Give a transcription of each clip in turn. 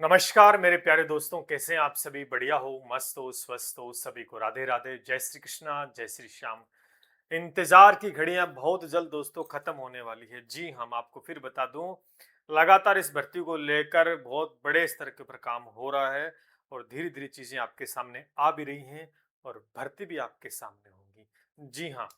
नमस्कार मेरे प्यारे दोस्तों, कैसे हैं आप सभी? बढ़िया हो, मस्त हो, स्वस्थ हो? सभी को राधे राधे, जय श्री कृष्णा, जय श्री श्याम। इंतजार की घड़ियां बहुत जल्द दोस्तों खत्म होने वाली है। जी, हम आपको फिर बता दूं, लगातार इस भर्ती को लेकर बहुत बड़े स्तर के ऊपर काम हो रहा है और धीरे धीरे चीजें आपके सामने आ भी रही हैं और भर्ती भी आपके सामने होंगी। जी हाँ,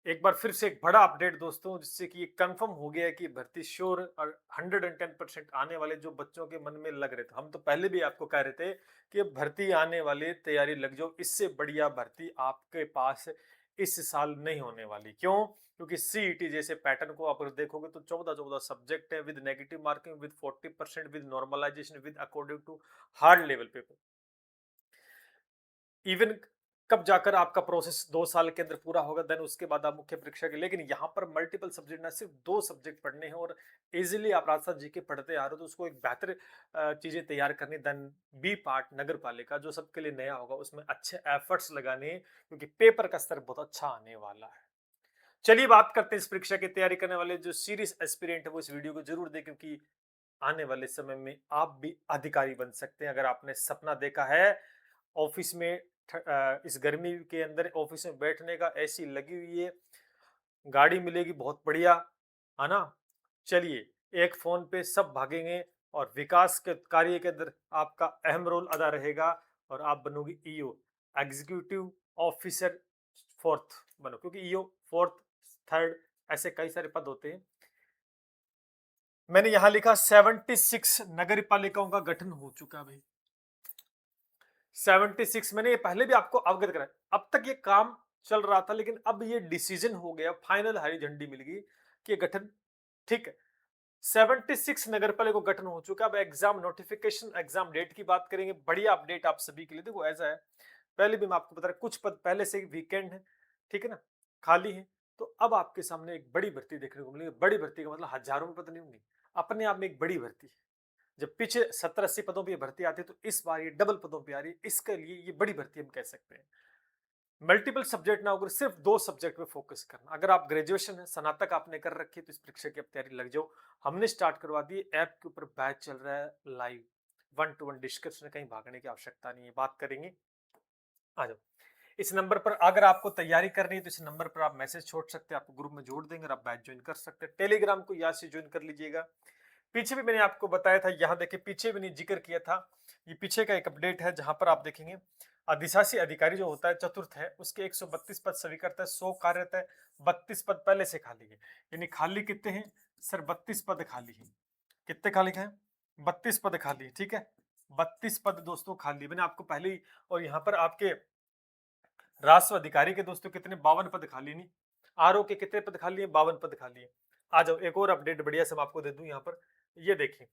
एक बार फिर से एक बड़ा अपडेट दोस्तों, जिससे कि ये कंफर्म हो गया है कि भर्ती श्योर और 110% आने वाले जो बच्चों के मन में लग रहे थे। हम तो पहले भी आपको कह रहे थे कि अब भर्ती आने वाली, तैयारी लग जाओ, इससे बढ़िया भर्ती आपके पास इस साल नहीं होने वाली। क्यों? क्योंकि सीईटी जैसे पैटर्न को आप अगर देखोगे तो 14-14 सब्जेक्ट है with negative marking, with 40%, with normalization, with according to hard level paper. Even कब जाकर आपका प्रोसेस 2 साल के अंदर पूरा होगा, देन उसके बाद आप मुख्य परीक्षा के, लेकिन यहाँ पर मल्टीपल सब्जेक्ट, ना सिर्फ 2 सब्जेक्ट पढ़ने हैं और इजीली आप राजस्थान जीके पढ़ते आ रहे हो, तो उसको एक बेहतर चीजें तैयार करनी, देन बी पार्ट नगर पालिका जो सबके लिए नया होगा, उसमें अच्छे एफर्ट्स लगाने, क्योंकि पेपर का स्तर बहुत अच्छा आने वाला है। चलिए बात करते हैं इस परीक्षा की तैयारी करने वाले जो सीरियस एस्पिरेंट है, वो इस वीडियो को जरूर दें, क्योंकि आने वाले समय में आप भी अधिकारी बन सकते हैं। अगर आपने सपना देखा है ऑफिस में, इस गर्मी के अंदर ऑफिस में बैठने का, एसी लगी हुई है, गाड़ी मिलेगी बहुत बढ़िया, है ना? चलिए, एक फोन पे सब भागेंगे और विकास के कार्य के अंदर आपका अहम रोल अदा रहेगा और आप बनोगे ईओ, एग्जीक्यूटिव ऑफिसर फोर्थ बनो, क्योंकि ईओ फोर्थ, थर्ड, ऐसे कई सारे पद होते हैं। मैंने यहां लिखा 76 नगर पालिकाओं का गठन हो चुका भाई। 76 मैंने ये पहले भी आपको अवगत कराया। अब तक ये काम चल रहा था, लेकिन अब ये डिसीजन हो गया, फाइनल हरी झंडी मिल गई कि गठन ठीक है। 76 नगर पालिका गठन हो चुका। अब एग्जाम नोटिफिकेशन, एग्जाम डेट की बात करेंगे। बढ़िया अपडेट आप सभी के लिए। देखो ऐसा है, पहले भी मैं आपको बता रहा, कुछ पद पहले से ही वीकेंड है, ठीक है ना, खाली है। तो अब आपके सामने एक बड़ी भर्ती देखने को मिलेगी। बड़ी भर्ती का मतलब हजारों में पद नहीं होंगी, अपने आप में एक बड़ी भर्ती है। जब पीछे 70-80 पदों पर भर्ती आती है, तो इस बार ये डबल पदों पर आ रही है। इसके लिए ये बड़ी भर्ती हम कह सकते हैं। मल्टीपल सब्जेक्ट ना होकर सिर्फ 2 सब्जेक्ट पे फोकस करना। अगर आप ग्रेजुएशन है, स्नातक आपने कर रखी है, तो इस परीक्षा की अब तैयारी लग जाओ। हमने स्टार्ट करवा दी, ऐप के ऊपर बैच चल रहा है लाइव, 1 टू 1 डिस्कशन, कहीं भागने की आवश्यकता नहीं है। बात करेंगे, आ जाओ। इस नंबर पर अगर आपको तैयारी करनी है, तो इस नंबर पर आप मैसेज छोड़ सकते हैं, आपको ग्रुप में जोड़ देंगे और आप बैच ज्वाइन कर सकते हैं। टेलीग्राम को यहाँ से ज्वाइन कर लीजिएगा। पीछे भी मैंने आपको बताया था, यहाँ देखिए पीछे भी नहीं जिक्र किया था, ये पीछे का एक अपडेट है, जहां पर आप देखेंगे अधिशासी अधिकारी जो होता है चतुर्थ है, उसके 132 पद स्वीकृत है, 100 कार्यरत है, 32 पद पहले से खाली है। यानी खाली कितने हैं सर? 32 पद खाली है। कितने खाली हैं? 32 पद खाली है, ठीक है। 32 पद दोस्तों खाली है। मैंने आपको पहले ही, और यहाँ पर आपके राजस्व अधिकारी के दोस्तों कितने? 52 पद खाली। नहीं, आरओ के कितने पद खाली है? 52 पद खाली है। आ जाओ, एक और अपडेट बढ़िया से मैं आपको दे दूं। यहाँ पर ये देखिए,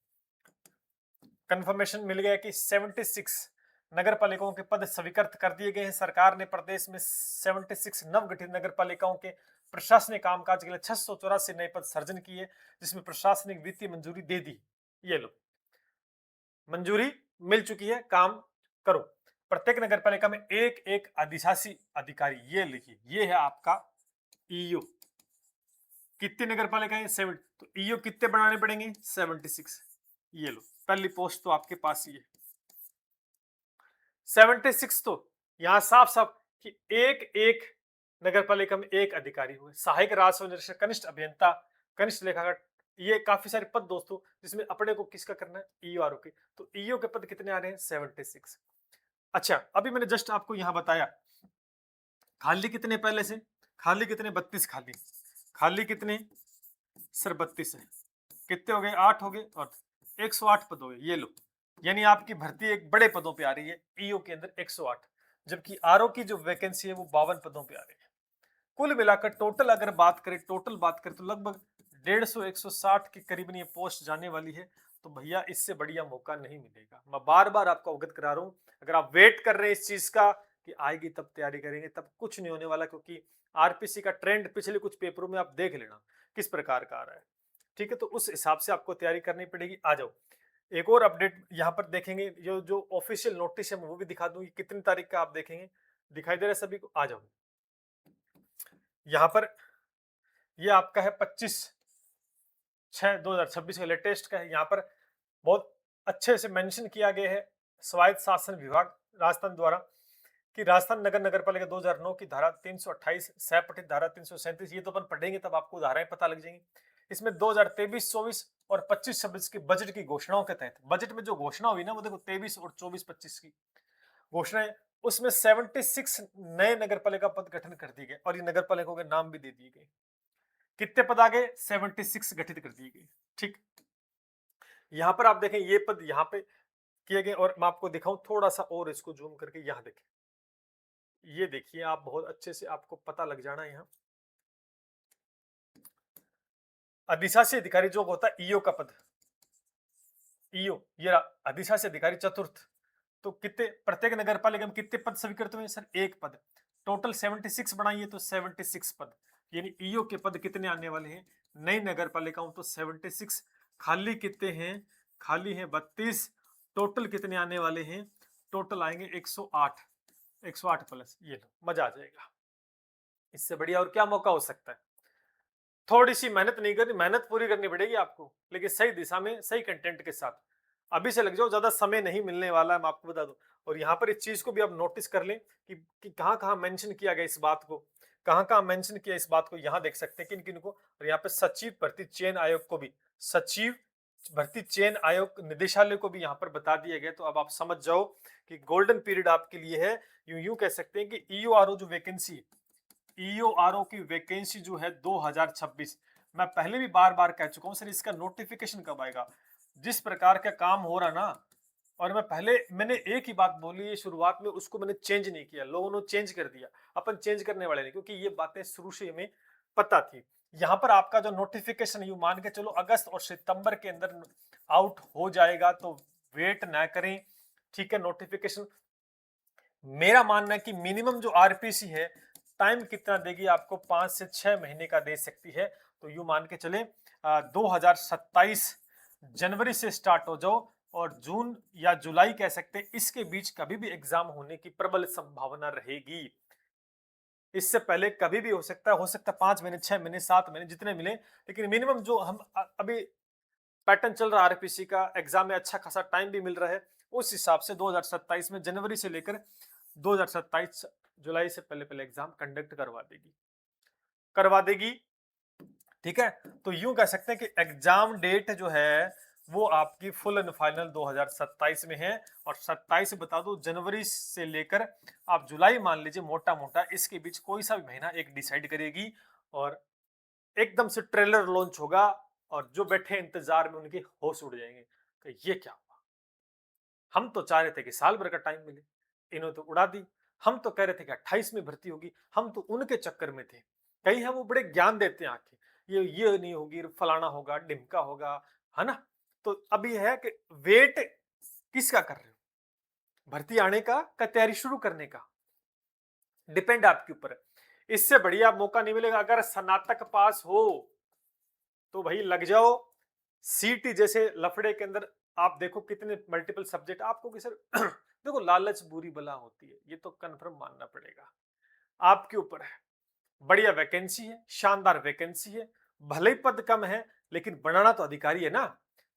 कंफर्मेशन मिल गया कि 76 नगर पालिकाओं के पद स्वीकृत कर दिए गए हैं। सरकार ने प्रदेश में 76 नवगठित नगर पालिकाओं के प्रशासनिक कामकाज के लिए 684 नए पद सृजन किए, जिसमें प्रशासनिक वित्तीय मंजूरी दे दी। ये लो, मंजूरी मिल चुकी है, काम करो। प्रत्येक नगर पालिका में एक एक अधिशासी अधिकारी, ये लिखिए, ये है आपका ईओ। कितनी नगर पालिका है? 7। तो ईओ कितने बनाने पड़ेंगे? 76। ये लो, पहली पोस्ट तो आपके पास ही है 76। तो यहां साफ साफ कि एक एक नगर पालिका में एक अधिकारी हुए, सहायक राजस्व निरीक्षक, कनिष्ठ अभियंता, कनिष्ठ लेखाकार, ये काफी सारे पद दोस्तों, जिसमें अपने को किसका करना है? ईओ आर ओ के। तो ईओ के पद कितने आ रहे हैं? 76। अच्छा, अभी मैंने जस्ट आपको यहां बताया खाली कितने पहले से? खाली कितने? 32 खाली। खाली कितने सर? 32 है। कितने हो गए? 8 हो गए और 108 पद हो गए। ये लो, यानी आपकी भर्ती एक बड़े पदों पे आ रही है ईओ के अंदर 108, जबकि आरओ की जो वैकेंसी है वो 52 पदों पे आ रही है। कुल मिलाकर टोटल अगर बात करें, टोटल बात करें, तो लगभग 150-160 के करीबन ये पोस्ट जाने वाली है। तो भैया इससे बढ़िया मौका नहीं मिलेगा। मैं बार बार आपको अवगत करा रहा हूँ, अगर आप वेट कर रहे हैं इस चीज का कि आएगी तब तैयारी करेंगे, तब कुछ नहीं होने वाला, क्योंकि आरपीसी का ट्रेंड पिछले कुछ पेपरों में आप देख लेना किस प्रकार का आ रहा है। ठीक है, तो उस हिसाब से आपको तैयारी करनी पड़ेगी। आ जाओ, एक और अपडेट यहाँ पर देखेंगे, जो जो ऑफिशियल नोटिस है वो भी दिखा दूंगी, कितनी तारीख का आप देखेंगे, दिखाई दे रहा है सभी को? आ जाओ, यहाँ पर ये आपका है 25/6/2026 का लेटेस्ट का है। यहाँ पर बहुत अच्छे से मेंशन किया गया है स्वायत्त शासन विभाग राजस्थान द्वारा कि राजस्थान नगर पालिका 2009 की धारा 328 सह पठित धारा 337, ये तो अपन पढ़ेंगे तब आपको धाराएं पता लग जाएंगी। इसमें 2023-24 और 25-26 के बजट की घोषणाओं के तहत बजट में जो घोषणा हुई ना वो देखो 23 और 24-25 की घोषणाएं, उसमें 76 नए नगर पालिका पद गठन कर दिए गए और ये नगर पालिकाओं के नाम भी दे दिए गए। कितने पद आ गए? 76 गठित कर दिए गए। ठीक, यहां पर आप देखें ये पद यहां पे किए गए और मैं आपको दिखाऊं थोड़ा सा और इसको जूम करके, यहां देखें, ये देखिए आप बहुत अच्छे से आपको पता लग जाना यहाँ। अधिशासी अधिकारी जो होता है ईओ का पद, ईओ ये अधिशासी अधिकारी चतुर्थ, तो कितने प्रत्येक नगर पालिका में कितने पद स्वीकृत हुए सर? एक पद। टोटल 76 बनाइए तो 76 पद, यानी ईओ के पद कितने आने वाले हैं नई नगर पालिकाओं? तो 76। खाली कितने हैं? खाली है 32। टोटल कितने आने वाले हैं? टोटल आएंगे 108। 108 प्लस, ये लो, मजा आ जाएगा। इससे बढ़िया और क्या मौका हो सकता है? थोड़ी सी मेहनत नहीं करनी, मेहनत पूरी करनी पड़ेगी आपको, लेकिन सही दिशा में सही कंटेंट के साथ। अभी से लग जाओ, ज्यादा समय नहीं मिलने वाला है, मैं आपको बता दूं। और यहाँ पर इस चीज को भी आप नोटिस कर लें कि कहाँ कहाँ मेंशन किया गया इस बात को, कहाँ कहाँ मेंशन किया इस बात को, यहाँ देख सकते हैं किन किन को। और यहाँ पे सचिव भर्ती चयन आयोग को भी, सचिव भर्ती चयन आयोग निदेशालय को भी यहाँ पर बता दिया गया। तो अब आप समझ जाओ कि गोल्डन पीरियड आपके लिए है। यूं कह सकते हैं कि ईओआरओ जो वैकेंसी, ईओआरओ की वैकेंसी जो है 2026, मैं पहले भी बार बार कह चुका हूं सर इसका नोटिफिकेशन कब आएगा। जिस प्रकार का काम हो रहा ना, और मैंने एक ही बात बोली है शुरुआत में, उसको मैंने चेंज नहीं किया, लोगों ने चेंज कर दिया, अपन चेंज करने वाले नहीं, क्योंकि ये बातें शुरू से हमें पता थी। यहाँ पर आपका जो नोटिफिकेशन यू मान के चलो अगस्त और सितंबर के अंदर आउट हो जाएगा, तो वेट ना करें। ठीक है, नोटिफिकेशन मेरा मानना है कि मिनिमम जो आरपीसी है टाइम कितना देगी आपको? 5 से 6 महीने का दे सकती है। तो यू मान के चले 2027 जनवरी से स्टार्ट हो जाओ और जून या जुलाई कह सकते हैं, इसके बीच कभी भी एग्जाम होने की प्रबल संभावना रहेगी। इससे पहले कभी भी हो सकता है, 5 महीने, 6 महीने, 7 महीने, जितने मिले, लेकिन मिनिमम जो हम अभी पैटर्न चल रहा है आरपीसी का, एग्जाम में अच्छा खासा टाइम भी मिल रहा है, उस हिसाब से 2027 में जनवरी से लेकर 2027 जुलाई से पहले पहले एग्जाम कंडक्ट करवा देगी। ठीक है, तो यूं कह सकते हैं कि एग्जाम डेट जो है वो आपकी फुल एंड फाइनल 2027 में है। और 27 बता दो, जनवरी से लेकर आप जुलाई मान लीजिए, मोटा मोटा इसके बीच कोई सा भी महीना एक डिसाइड करेगी और एकदम से ट्रेलर लॉन्च होगा और जो बैठे इंतजार में उनके होश उड़ जाएंगे कि ये क्या हुआ। हम तो चाह रहे थे कि साल भर का टाइम मिले, इन्होंने तो उड़ा दी। हम तो कह रहे थे कि 28 में भर्ती होगी, हम तो उनके चक्कर में थे। कई है वो बड़े ज्ञान देते हैं आके, ये नहीं होगी, फलाना होगा, डिमका होगा, है ना। तो अब ये है कि वेट किसका कर रहे हो, भर्ती आने का तैयारी शुरू करने का, डिपेंड आपके ऊपर है। इससे बढ़िया मौका नहीं मिलेगा। अगर स्नातक पास हो तो भाई लग जाओ। सीटी जैसे लफड़े के अंदर आप देखो कितने मल्टीपल सब्जेक्ट आपको कि सर देखो लालच बुरी बला होती है, ये तो कंफर्म मानना पड़ेगा, आपके ऊपर है। बढ़िया वैकेंसी है, शानदार वैकेंसी है, भले ही पद कम है लेकिन बनाना तो अधिकारी है ना।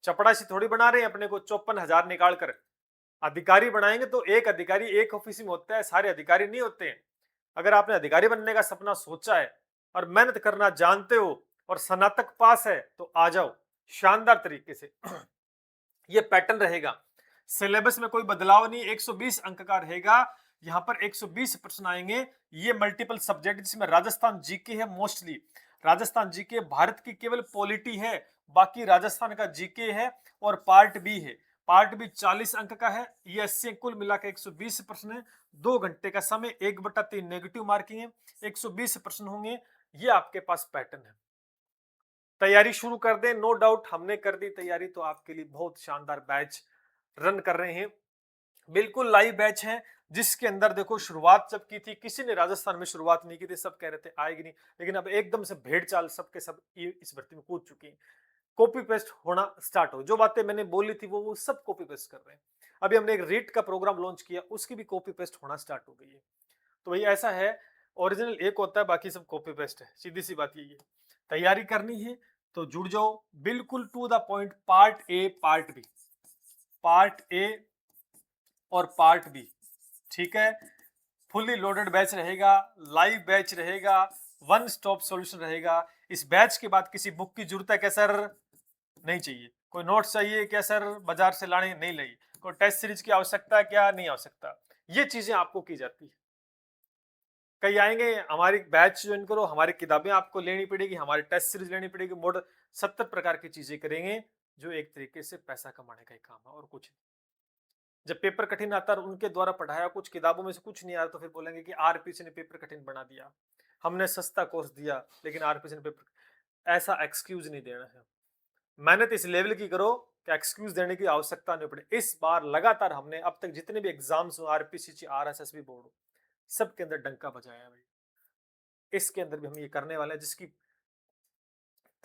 चपड़ासी थोड़ी बना रहे हैं अपने को 54,000 निकाल कर। अधिकारी बनाएंगे तो एक अधिकारी एक ऑफिस में होता है, सारे अधिकारी नहीं होते हैं। अगर आपने अधिकारी बनने का सपना सोचा है और मेहनत करना जानते हो और स्नातक पास है तो आ जाओ शानदार तरीके से। ये पैटर्न रहेगा, सिलेबस में कोई बदलाव नहीं, 120 अंक का रहेगा। यहाँ पर 120 प्रश्न आएंगे। ये मल्टीपल सब्जेक्ट जिसमें राजस्थान जीके है, मोस्टली राजस्थान जीके भारत की केवल पॉलिटी है, बाकी राजस्थान का जीके है और पार्ट बी है। पार्ट बी 40 अंक का है। ये 80 कुल मिलाकर 120 प्रश्न है। 2 घंटे का समय, 1/3 नेगेटिव मार्किंग है, 120 प्रश्न होंगे। ये आपके पास पैटर्न है। तैयारी शुरू कर दें, नो डाउट हमने कर दी तैयारी, तो आपके लिए बहुत शानदार बैच रन कर रहे हैं, बिल्कुल लाइव बैच है, जिसके अंदर देखो शुरुआत जब की थी किसी ने राजस्थान में शुरुआत नहीं की थी, सब कह रहे थे आएगी नहीं, लेकिन अब एकदम से भेड़ चाल सबके सब इस भर्ती में कूद चुकी हैं। कॉपी पेस्ट होना स्टार्ट हो, जो बातें मैंने बोली थी वो सब कॉपी पेस्ट कर रहे हैं। अभी हमने एक रीट का प्रोग्राम लॉन्च किया, उसकी भी कॉपी पेस्ट होना स्टार्ट हो गई है। तो भाई ऐसा है, ओरिजिनल एक होता है, बाकी सब कॉपी पेस्ट है, सीधी सी बात यही है। तैयारी करनी है तो जुड़ जाओ, बिल्कुल to the point, part A part B part A और पार्ट बी, ठीक है। फुल्ली लोडेड बैच रहेगा, लाइव बैच रहेगा, वन स्टॉप सॉल्यूशन रहेगा। इस बैच के बाद किसी बुक की जरूरत है क्या सर? नहीं चाहिए। कोई नोट्स चाहिए क्या सर? बाजार से लाने नहीं लगी। कोई टेस्ट सीरीज की आवश्यकता है क्या? नहीं आवश्यकता। ये चीजें आपको की जाती है। कई आएंगे हमारी बैच ज्वाइन करो, हमारी किताबें आपको लेनी पड़ेगी, हमारी टेस्ट सीरीज लेनी पड़ेगी, मॉडल 70 प्रकार की चीजें करेंगे जो एक तरीके से पैसा कमाने का ही काम है और कुछ नहीं। जब पेपर कठिन आता है उनके द्वारा पढ़ाया कुछ किताबों में से कुछ नहीं आ रहा तो फिर बोलेंगे कि आरपीसी ने पेपर कठिन बना दिया, हमने सस्ता कोर्स दिया लेकिन आरपीसी ने पेपर। ऐसा एक्सक्यूज नहीं देना है। मेहनत इस लेवल की करो कि एक्सक्यूज देने की आवश्यकता नहीं पड़े। इस बार लगातार हमने अब तक जितने भी एग्जाम्स हो, आरपीसी, आरएसएसबी बोर्ड हो, सबके अंदर डंका बजाया है भाई। इसके अंदर भी हम ये करने वाले हैं, जिसकी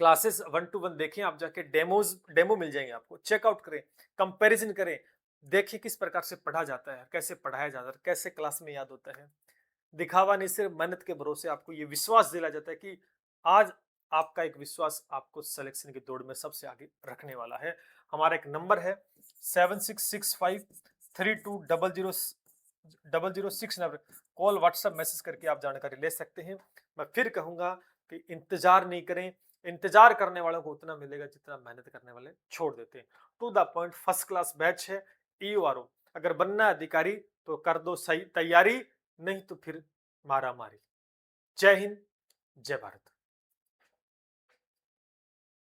क्लासेस 1-to-1 देखें आप, जाके डेमो मिल जाएंगे आपको, चेकआउट करें, कंपैरिजन करें, देखिए किस प्रकार से पढ़ा जाता है, कैसे पढ़ाया जाता है, कैसे क्लास में याद होता है। दिखावा नहीं, सिर्फ मेहनत के भरोसे आपको ये विश्वास दिला जाता है कि आज आपका एक विश्वास आपको सिलेक्शन की दौड़ में सबसे आगे रखने वाला है। हमारा एक नंबर है 7665320006 नंबर, कॉल व्हाट्सएप मैसेज करके आप जानकारी ले सकते हैं। मैं फिर कहूंगा कि इंतजार नहीं करें, इंतजार करने वालों को उतना मिलेगा जितना मेहनत करने वाले छोड़ देते हैं। To the point, first class batch है। ईओआरओ अगर बनना है अधिकारी तो कर दो सही तैयारी, नहीं तो फिर मारा मारी। जय हिंद, जय भारत।